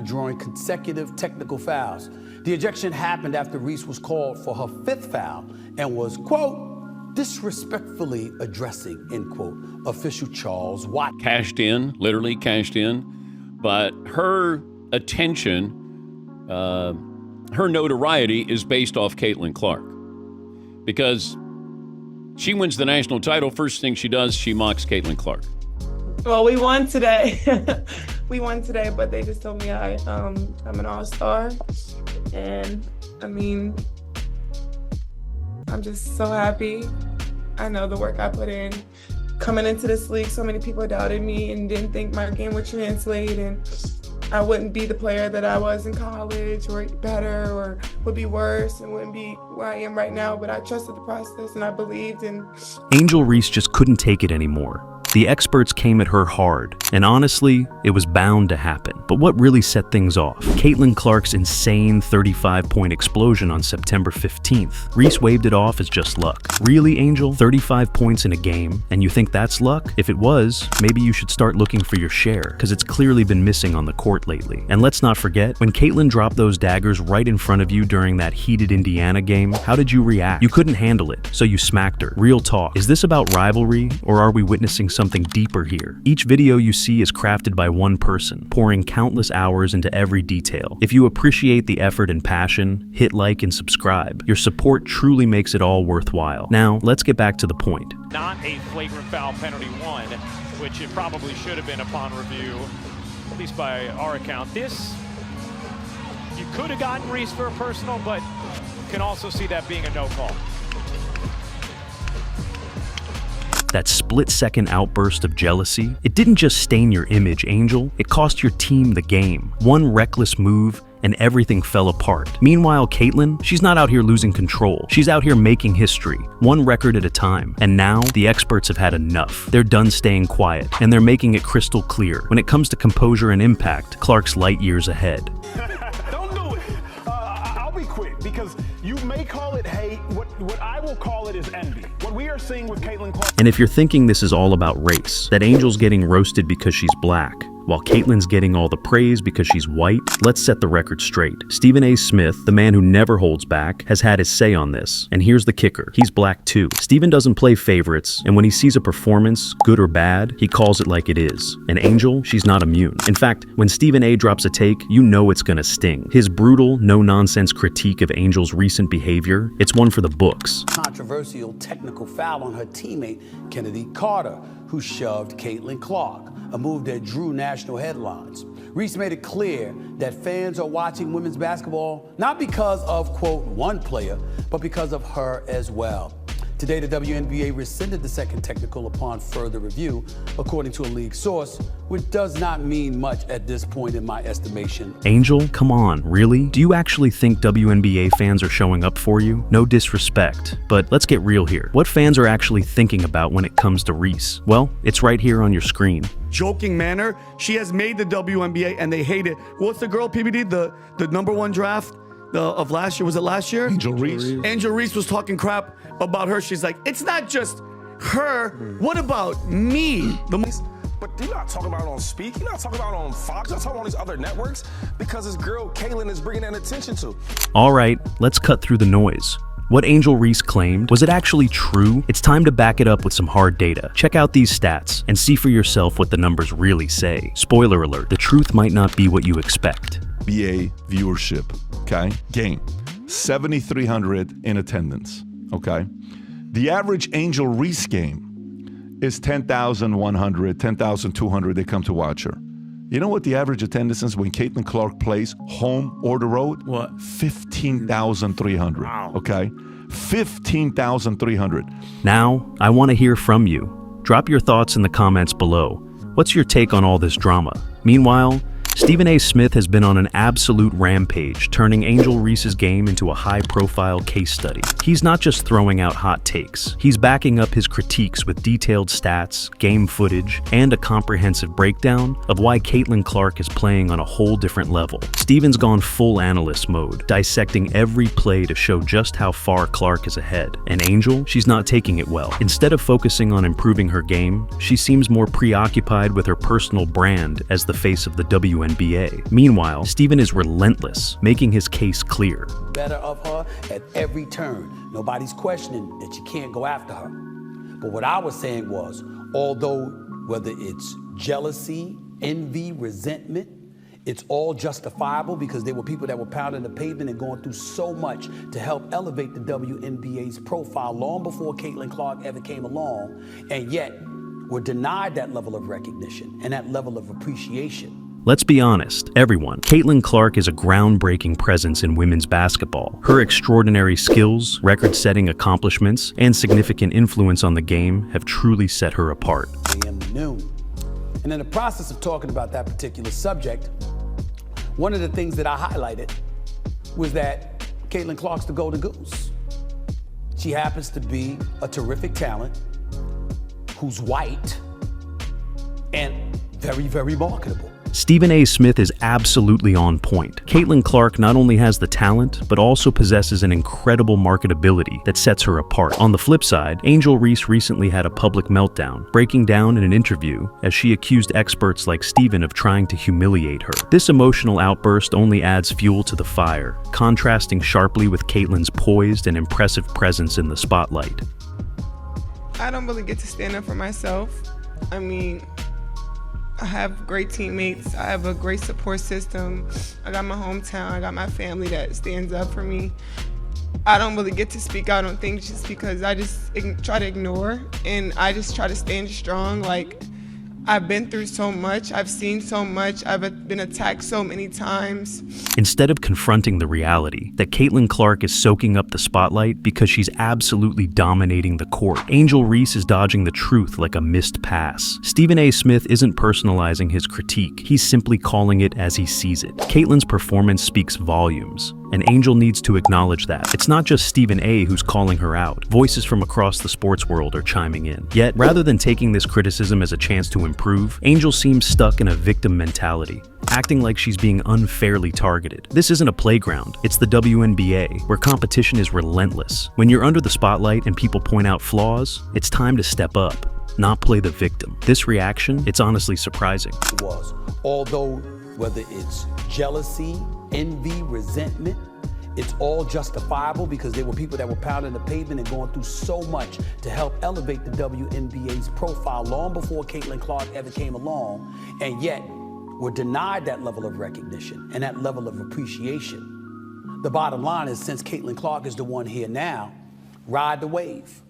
drawing consecutive technical fouls. The ejection happened after Reese was called for her 5th foul and was, quote, disrespectfully addressing, end quote, official Charles Watt. Cashed in, literally cashed in, but her attention, her notoriety is based off Caitlin Clark. Because she wins the national title, first thing she does, she mocks Caitlin Clark. Well, we won today. We won today, but they just told me I'm an all-star. And, I mean, I'm just so happy. I know the work I put in. Coming into this league, so many people doubted me and didn't think my game would translate, and I wouldn't be the player that I was in college, or better, or would be worse, and wouldn't be where I am right now. But I trusted the process, and I believed. And Angel Reese just couldn't take it anymore. The experts came at her hard, and honestly, it was bound to happen. But what really set things off? Caitlin Clark's insane 35-point explosion on September 15th. Reese waved it off as just luck. Really, Angel? 35 points in a game, and you think that's luck? If it was, maybe you should start looking for your share, because it's clearly been missing on the court lately. And let's not forget, when Caitlin dropped those daggers right in front of you during that heated Indiana game, how did you react? You couldn't handle it, so you smacked her. Real talk. Is this about rivalry, or are we witnessing something deeper here? Each video you see is crafted by one person, pouring countless hours into every detail. If you appreciate the effort and passion, hit like and subscribe. Your support truly makes it all worthwhile. Now, let's get back to the point. Not a flagrant foul penalty one, which it probably should have been upon review, at least by our account. This, you could have gotten Reese for a personal, but you can also see that being a no call. That split-second outburst of jealousy, it didn't just stain your image, Angel. It cost your team the game. One reckless move, and everything fell apart. Meanwhile, Caitlin, she's not out here losing control. She's out here making history, one record at a time. And now, the experts have had enough. They're done staying quiet, and they're making it crystal clear. When it comes to composure and impact, Clark's light years ahead. Don't do it. I'll be quick, because you may call it hate. What I will call it is envy. What we are seeing with Caitlin Clark. And if you're thinking this is all about race, that Angel's getting roasted because she's black, while Caitlin's getting all the praise because she's white, let's set the record straight. Stephen A. Smith, the man who never holds back, has had his say on this. And here's the kicker. He's black too. Stephen doesn't play favorites, and when he sees a performance, good or bad, he calls it like it is. And Angel, she's not immune. In fact, when Stephen A. drops a take, you know it's gonna sting. His brutal, no-nonsense critique of Angel's recent behavior, it's one for the books. Controversial technical foul on her teammate, Kennedy Carter, who shoved Caitlin Clark, a move that drew national headlines. Reese made it clear that fans are watching women's basketball not because of, quote, one player, but because of her as well. Today, the WNBA rescinded the second technical upon further review, according to a league source, which does not mean much at this point in my estimation. Angel, come on, really? Do you actually think WNBA fans are showing up for you? No disrespect, but let's get real here. What fans are actually thinking about when it comes to Reese? Well, it's right here on your screen. Joking manner, she has made the WNBA and they hate it. What's the girl, PBD, the #1 draft of last year? Was it last year? Angel Reese. Angel Reese was talking crap about her. She's like, it's not just her. What about me? But you're not talking about it on Speak. You're not talking about it on Fox. You're not talking about all these other networks, because this girl, Caitlin, is bringing that attention to. All right, let's cut through the noise. What Angel Reese claimed, was it actually true? It's time to back it up with some hard data. Check out these stats and see for yourself what the numbers really say. Spoiler alert, the truth might not be what you expect. BA viewership, okay? Game, 7,300 in attendance, okay? The average Angel Reese game is 10,100, 10,200, they come to watch her. You know what the average attendance is when Caitlin Clark plays home or the road? What? 15,300, wow. Okay? 15,300. Now, I want to hear from you. Drop your thoughts in the comments below. What's your take on all this drama? Meanwhile, Stephen A. Smith has been on an absolute rampage, turning Angel Reese's game into a high-profile case study. He's not just throwing out hot takes. He's backing up his critiques with detailed stats, game footage, and a comprehensive breakdown of why Caitlin Clark is playing on a whole different level. Stephen's gone full analyst mode, dissecting every play to show just how far Clark is ahead. And Angel, she's not taking it well. Instead of focusing on improving her game, she seems more preoccupied with her personal brand as the face of the WNBA. WNBA. Meanwhile, Steven is relentless, making his case clear. Better of her at every turn. Nobody's questioning that you can't go after her. But what I was saying was, although whether it's jealousy, envy, resentment, it's all justifiable because there were people that were pounding the pavement and going through so much to help elevate the WNBA's profile long before Caitlin Clark ever came along, and yet were denied that level of recognition and that level of appreciation. Let's be honest, everyone. Caitlin Clark is a groundbreaking presence in women's basketball. Her extraordinary skills, record-setting accomplishments, and significant influence on the game have truly set her apart. AM noon. And in the process of talking about that particular subject, one of the things that I highlighted was that Caitlin Clark's the golden goose. She happens to be a terrific talent who's white and very, very marketable. Stephen A. Smith is absolutely on point. Caitlin Clark not only has the talent, but also possesses an incredible marketability that sets her apart. On the flip side, Angel Reese recently had a public meltdown, breaking down in an interview as she accused experts like Stephen of trying to humiliate her. This emotional outburst only adds fuel to the fire, contrasting sharply with Caitlin's poised and impressive presence in the spotlight. I don't really get to stand up for myself. I mean, I have great teammates. I have a great support system. I got my hometown. I got my family that stands up for me. I don't really get to speak out on things just because I just try to ignore, and I just try to stand strong. Like, I've been through so much. I've seen so much. I've been attacked so many times. Instead of confronting the reality that Caitlin Clark is soaking up the spotlight because she's absolutely dominating the court, Angel Reese is dodging the truth like a missed pass. Stephen A. Smith isn't personalizing his critique. He's simply calling it as he sees it. Caitlin's performance speaks volumes, and Angel needs to acknowledge that. It's not just Stephen A. who's calling her out. Voices from across the sports world are chiming in. Yet, rather than taking this criticism as a chance to improve, Angel seems stuck in a victim mentality, acting like she's being unfairly targeted. This isn't a playground, it's the WNBA, where competition is relentless. When you're under the spotlight and people point out flaws, it's time to step up, not play the victim. This reaction, it's honestly surprising. Was, although whether it's jealousy, envy, resentment, it's all justifiable because there were people that were pounding the pavement and going through so much to help elevate the WNBA's profile long before Caitlin Clark ever came along, and yet were denied that level of recognition and that level of appreciation. The bottom line is, since Caitlin Clark is the one here now, ride the wave.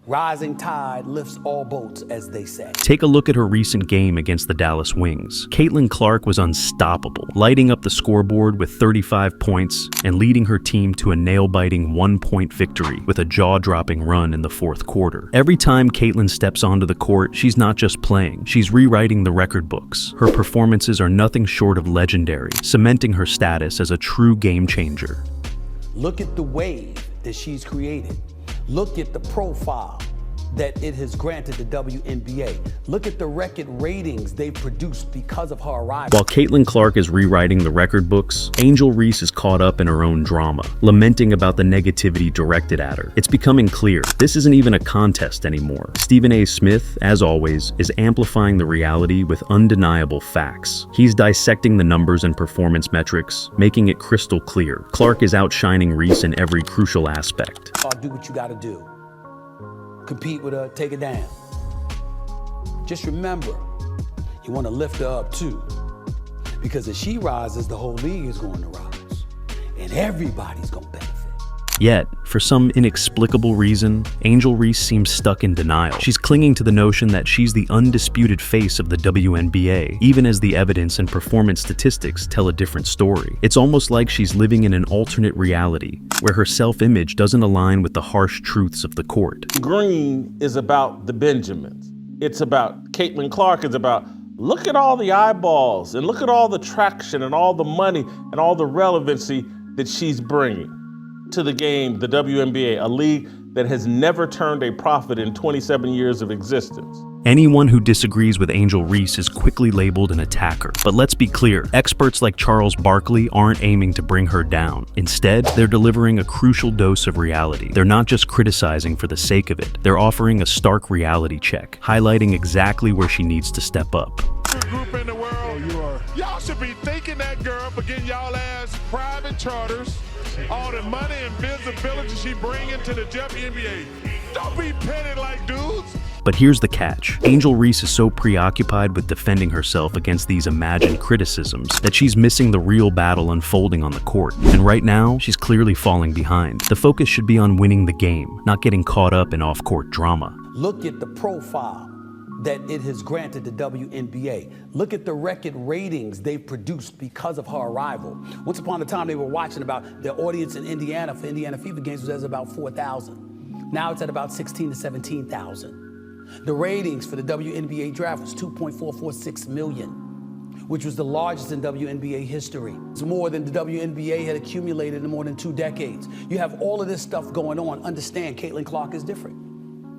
Rising tide lifts all boats, as they say. Take a look at her recent game against the Dallas Wings. Caitlin Clark was unstoppable, lighting up the scoreboard with 35 points and leading her team to a nail-biting 1-point victory with a jaw-dropping run in the fourth quarter. Every time Caitlin steps onto the court, she's not just playing, she's rewriting the record books. Her performances are nothing short of legendary, cementing her status as a true game changer. Look at the wave that she's created. Look at the profile that it has granted the WNBA. Look at the record ratings they've produced because of her arrival. While Caitlin Clark is rewriting the record books, Angel Reese is caught up in her own drama, lamenting about the negativity directed at her. It's becoming clear, this isn't even a contest anymore. Stephen A. Smith, as always, is amplifying the reality with undeniable facts. He's dissecting the numbers and performance metrics, making it crystal clear. Clark is outshining Reese in every crucial aspect. Do what you gotta do. Compete with her, take her down. Just remember, you want to lift her up too. Because as she rises, the whole league is going to rise. And everybody's going to benefit. Yet, for some inexplicable reason, Angel Reese seems stuck in denial. She's clinging to the notion that she's the undisputed face of the WNBA, even as the evidence and performance statistics tell a different story. It's almost like she's living in an alternate reality, where her self-image doesn't align with the harsh truths of the court. Green is about the Benjamins. It's about Caitlin Clark. It's about, look at all the eyeballs and look at all the traction and all the money and all the relevancy that she's bringing to the game, the WNBA, a league that has never turned a profit in 27 years of existence. Anyone who disagrees with Angel Reese is quickly labeled an attacker. But let's be clear, experts like Charles Barkley aren't aiming to bring her down. Instead, they're delivering a crucial dose of reality. They're not just criticizing for the sake of it. They're offering a stark reality check, highlighting exactly where she needs to step up. Group in the world. You are. y'all should be thanking that girl for getting y'all ass private charters, all the money and visibility she bringing to the WNBA. Don't be petty like dudes. But here's the catch. Angel Reese is so preoccupied with defending herself against these imagined criticisms that she's missing the real battle unfolding on the court. And right now, she's clearly falling behind. The focus should be on winning the game, not getting caught up in off-court drama. Look at the profile that it has granted the WNBA. Look at the record ratings they've produced because of her arrival. Once upon a time, they were watching about the audience in Indiana for Indiana Fever games was at about 4,000. Now it's at about 16 to 17,000. The ratings for the WNBA draft was 2.446 million, which was the largest in WNBA history. It's more than the WNBA had accumulated in more than 2 decades. You have all of this stuff going on. Understand, Caitlin Clark is different.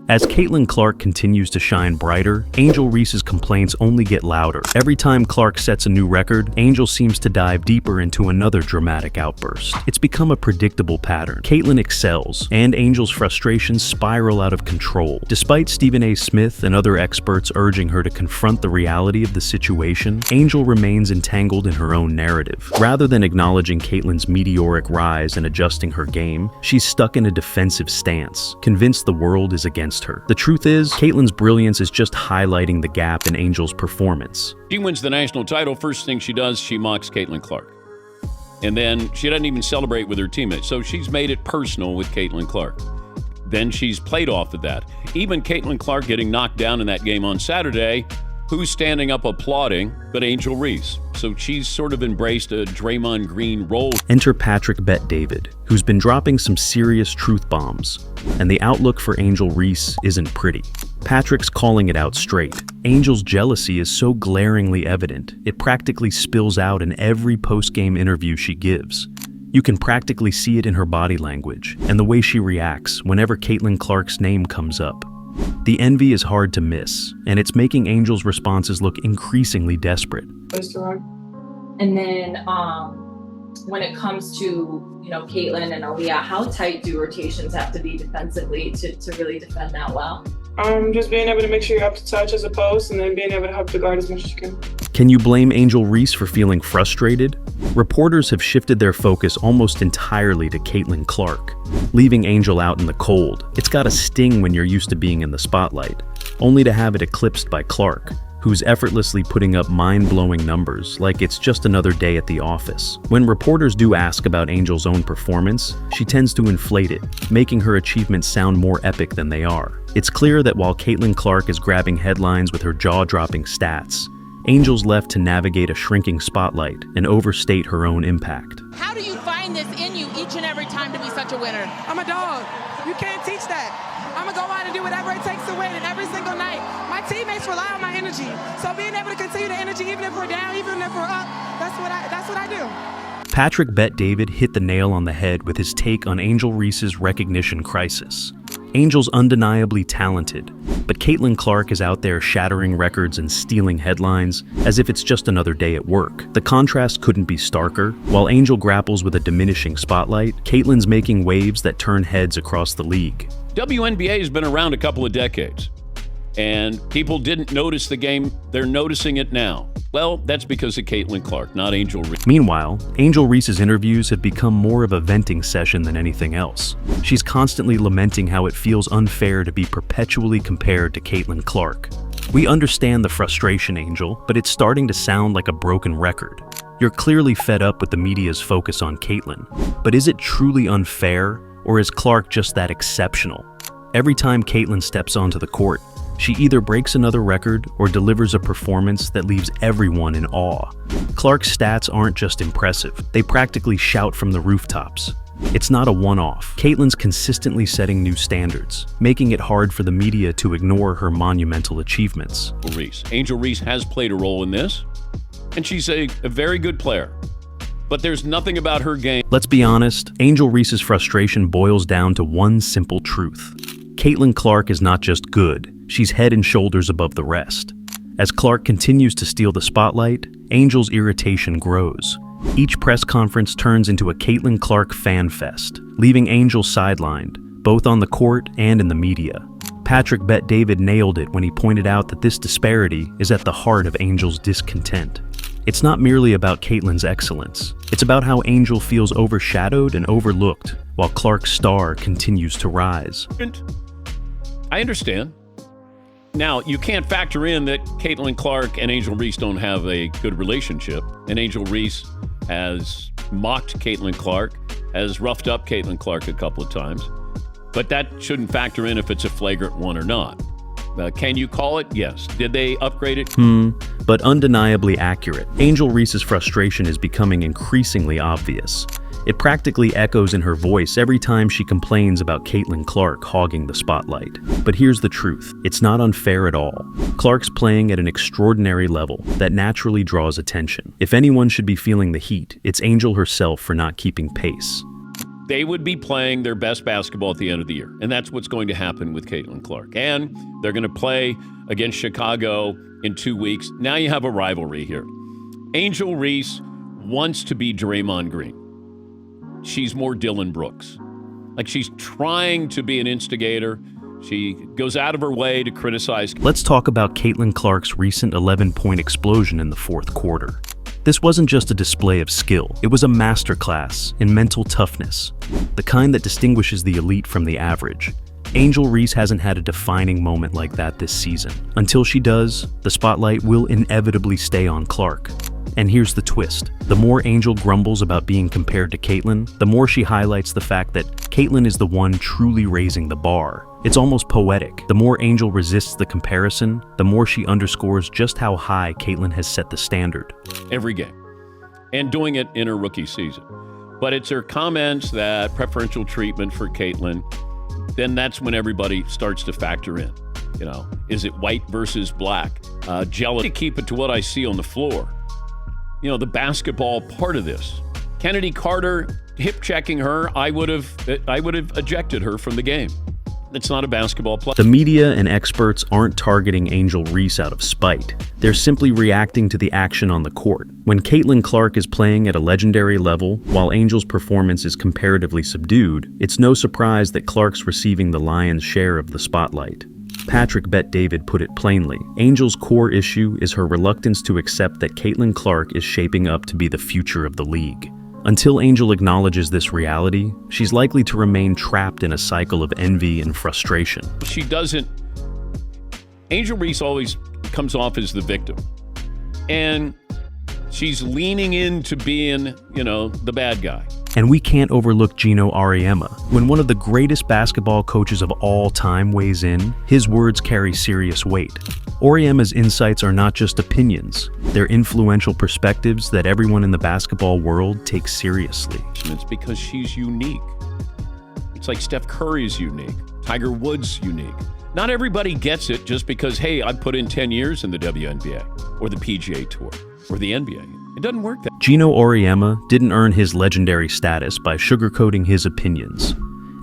As Caitlin Clark continues to shine brighter, Angel Reese's complaints only get louder. Every time Clark sets a new record, Angel seems to dive deeper into another dramatic outburst. It's become a predictable pattern. Caitlin excels, and Angel's frustrations spiral out of control. Despite Stephen A. Smith and other experts urging her to confront the reality of the situation, Angel remains entangled in her own narrative. Rather than acknowledging Caitlin's meteoric rise and adjusting her game, she's stuck in a defensive stance, convinced the world is against her. The truth is, Caitlin's brilliance is just highlighting the gap in Angel's performance. She wins the national title. First thing she does, she mocks Caitlin Clark. And then she doesn't even celebrate with her teammates. So she's made it personal with Caitlin Clark. Then she's played off of that. Even Caitlin Clark getting knocked down in that game on Saturday, who's standing up applauding but Angel Reese? So she's sort of embraced a Draymond Green role. Enter Patrick Bet-David, who's been dropping some serious truth bombs, and the outlook for Angel Reese isn't pretty. Patrick's calling it out straight. Angel's jealousy is so glaringly evident, it practically spills out in every post-game interview she gives. You can practically see it in her body language and the way she reacts whenever Caitlin Clark's name comes up. The envy is hard to miss, and it's making Angel's responses look increasingly desperate. And then when it comes to, Caitlin and Aaliyah, how tight do rotations have to be defensively to really defend that well? Just being able to make sure you're up to touch as a post and then being able to help the guard as much as you can. Can you blame Angel Reese for feeling frustrated? Reporters have shifted their focus almost entirely to Caitlin Clark, leaving Angel out in the cold. It's gotta sting when you're used to being in the spotlight, only to have it eclipsed by Clark, who's effortlessly putting up mind-blowing numbers like it's just another day at the office. When reporters do ask about Angel's own performance, she tends to inflate it, making her achievements sound more epic than they are. It's clear that while Caitlin Clark is grabbing headlines with her jaw-dropping stats, Angel's left to navigate a shrinking spotlight and overstate her own impact. How do you find this in you each and every time to be such a winner? I'm a dog. You can't teach that. I'm going to go out and do whatever it takes to win, and every single night, my teammates rely on my energy. So being able to continue the energy, even if we're down, even if we're up, that's what I do. Patrick Bet-David hit the nail on the head with his take on Angel Reese's recognition crisis. Angel's undeniably talented, but Caitlin Clark is out there shattering records and stealing headlines as if it's just another day at work. The contrast couldn't be starker. While Angel grapples with a diminishing spotlight, Caitlin's making waves that turn heads across the league. WNBA has been around a couple of decades, and people didn't notice the game. They're noticing it now. Well, that's because of Caitlin Clark, not Angel Reese. Meanwhile, Angel Reese's interviews have become more of a venting session than anything else. She's constantly lamenting how it feels unfair to be perpetually compared to Caitlin Clark. We understand the frustration, Angel, but it's starting to sound like a broken record. You're clearly fed up with the media's focus on Caitlin, but is it truly unfair, or is Clark just that exceptional? Every time Caitlin steps onto the court, she either breaks another record or delivers a performance that leaves everyone in awe. Clark's stats aren't just impressive, they practically shout from the rooftops. It's not a one-off. Caitlin's consistently setting new standards, making it hard for the media to ignore her monumental achievements. Reese. Angel Reese has played a role in this, and she's a very good player. But there's nothing about her game. Let's be honest, Angel Reese's frustration boils down to one simple truth. Caitlin Clark is not just good, she's head and shoulders above the rest. As Clark continues to steal the spotlight, Angel's irritation grows. Each press conference turns into a Caitlin Clark fan fest, leaving Angel sidelined, both on the court and in the media. Patrick Bet-David nailed it when he pointed out that this disparity is at the heart of Angel's discontent. It's not merely about Caitlin's excellence. It's about how Angel feels overshadowed and overlooked while Clark's star continues to rise. I understand. Now, you can't factor in that Caitlin Clark and Angel Reese don't have a good relationship, and Angel Reese has mocked Caitlin Clark, has roughed up Caitlin Clark a couple of times, but that shouldn't factor in if it's a flagrant one or not. Can you call it? Yes. Did they upgrade it? But undeniably accurate. Angel Reese's frustration is becoming increasingly obvious. It practically echoes in her voice every time she complains about Caitlin Clark hogging the spotlight. But here's the truth. It's not unfair at all. Clark's playing at an extraordinary level that naturally draws attention. If anyone should be feeling the heat, it's Angel herself for not keeping pace. They would be playing their best basketball at the end of the year. And that's what's going to happen with Caitlin Clark. And they're going to play against Chicago in 2 weeks. Now you have a rivalry here. Angel Reese wants to be Draymond Green. She's more Dylan Brooks. Like, she's trying to be an instigator. She goes out of her way to criticize. Let's talk about Caitlin Clark's recent 11-point explosion in the fourth quarter. This wasn't just a display of skill. It was a masterclass in mental toughness, the kind that distinguishes the elite from the average. Angel Reese hasn't had a defining moment like that this season. Until she does, the spotlight will inevitably stay on Clark. And here's the twist. The more Angel grumbles about being compared to Caitlin, the more she highlights the fact that Caitlin is the one truly raising the bar. It's almost poetic. The more Angel resists the comparison, the more she underscores just how high Caitlin has set the standard. Every game. And doing it in her rookie season. But it's her comments that preferential treatment for Caitlin, then that's when everybody starts to factor in. You know, is it white versus black? Jealous. To keep it to what I see on the floor. You know, the basketball part of this. Kennedy Carter hip checking her, I would have ejected her from the game. It's not a basketball play. The media and experts aren't targeting Angel Reese out of spite. They're simply reacting to the action on the court. When Caitlin Clark is playing at a legendary level, while Angel's performance is comparatively subdued, it's no surprise that Clark's receiving the lion's share of the spotlight. Patrick Bet-David put it plainly. Angel's core issue is her reluctance to accept that Caitlin Clark is shaping up to be the future of the league. Until Angel acknowledges this reality, she's likely to remain trapped in a cycle of envy and frustration. She doesn't. Angel Reese always comes off as the victim. And she's leaning into being, you know, the bad guy. And we can't overlook Gino Auriemma. When one of the greatest basketball coaches of all time weighs in, his words carry serious weight. Auriemma's insights are not just opinions, they're influential perspectives that everyone in the basketball world takes seriously. It's because she's unique. It's like Steph Curry's unique, Tiger Woods' unique. Not everybody gets it just because, hey, I put in 10 years in the WNBA or the PGA Tour or the NBA. It doesn't work that way. Gino Auriemma didn't earn his legendary status by sugarcoating his opinions.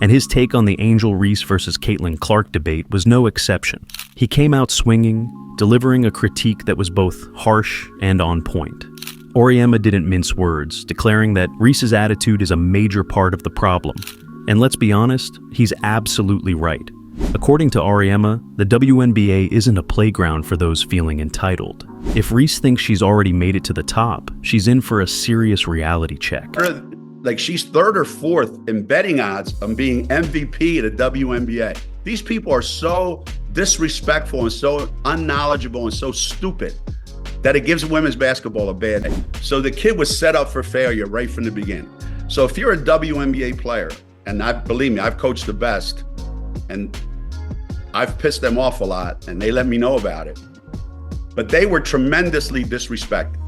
And his take on the Angel Reese versus Caitlin Clark debate was no exception. He came out swinging, delivering a critique that was both harsh and on point. Auriemma didn't mince words, declaring that Reese's attitude is a major part of the problem. And let's be honest, he's absolutely right. According to Auriemma, the WNBA isn't a playground for those feeling entitled. If Reese thinks she's already made it to the top, she's in for a serious reality check. Like, she's third or fourth in betting odds on being MVP at the WNBA. These people are so disrespectful and so unknowledgeable and so stupid that it gives women's basketball a bad name. So the kid was set up for failure right from the beginning. So if you're a WNBA player, and believe me, I've coached the best, and I've pissed them off a lot, and they let me know about it. But they were tremendously disrespected.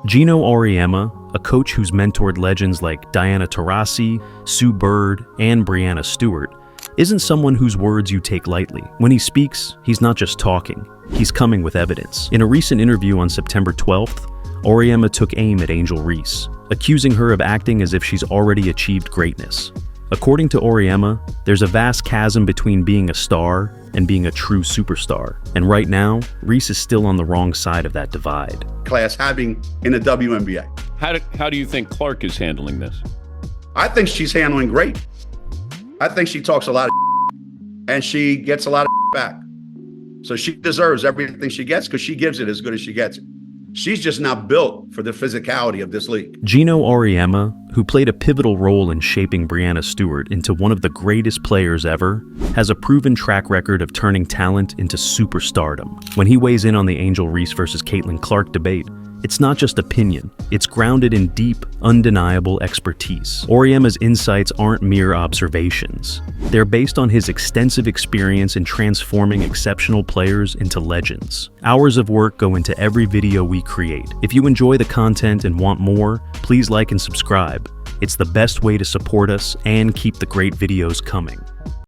Gino Auriemma, a coach who's mentored legends like Diana Taurasi, Sue Bird, and Breanna Stewart, isn't someone whose words you take lightly. When he speaks, he's not just talking, he's coming with evidence. In a recent interview on September 12th, Auriemma took aim at Angel Reese, accusing her of acting as if she's already achieved greatness. According to Auriemma, there's a vast chasm between being a star and being a true superstar. And right now, Reese is still on the wrong side of that divide. Class having in the WNBA. How do you think Clark is handling this? I think she's handling great. I think she talks a lot of and she gets a lot of back. So she deserves everything she gets because she gives it as good as she gets it. She's just not built for the physicality of this league. Gino Auriemma, who played a pivotal role in shaping Breanna Stewart into one of the greatest players ever, has a proven track record of turning talent into superstardom. When he weighs in on the Angel Reese versus Caitlin Clark debate, it's not just opinion, it's grounded in deep, undeniable expertise. Auriemma's insights aren't mere observations. They're based on his extensive experience in transforming exceptional players into legends. Hours of work go into every video we create. If you enjoy the content and want more, please like and subscribe. It's the best way to support us and keep the great videos coming.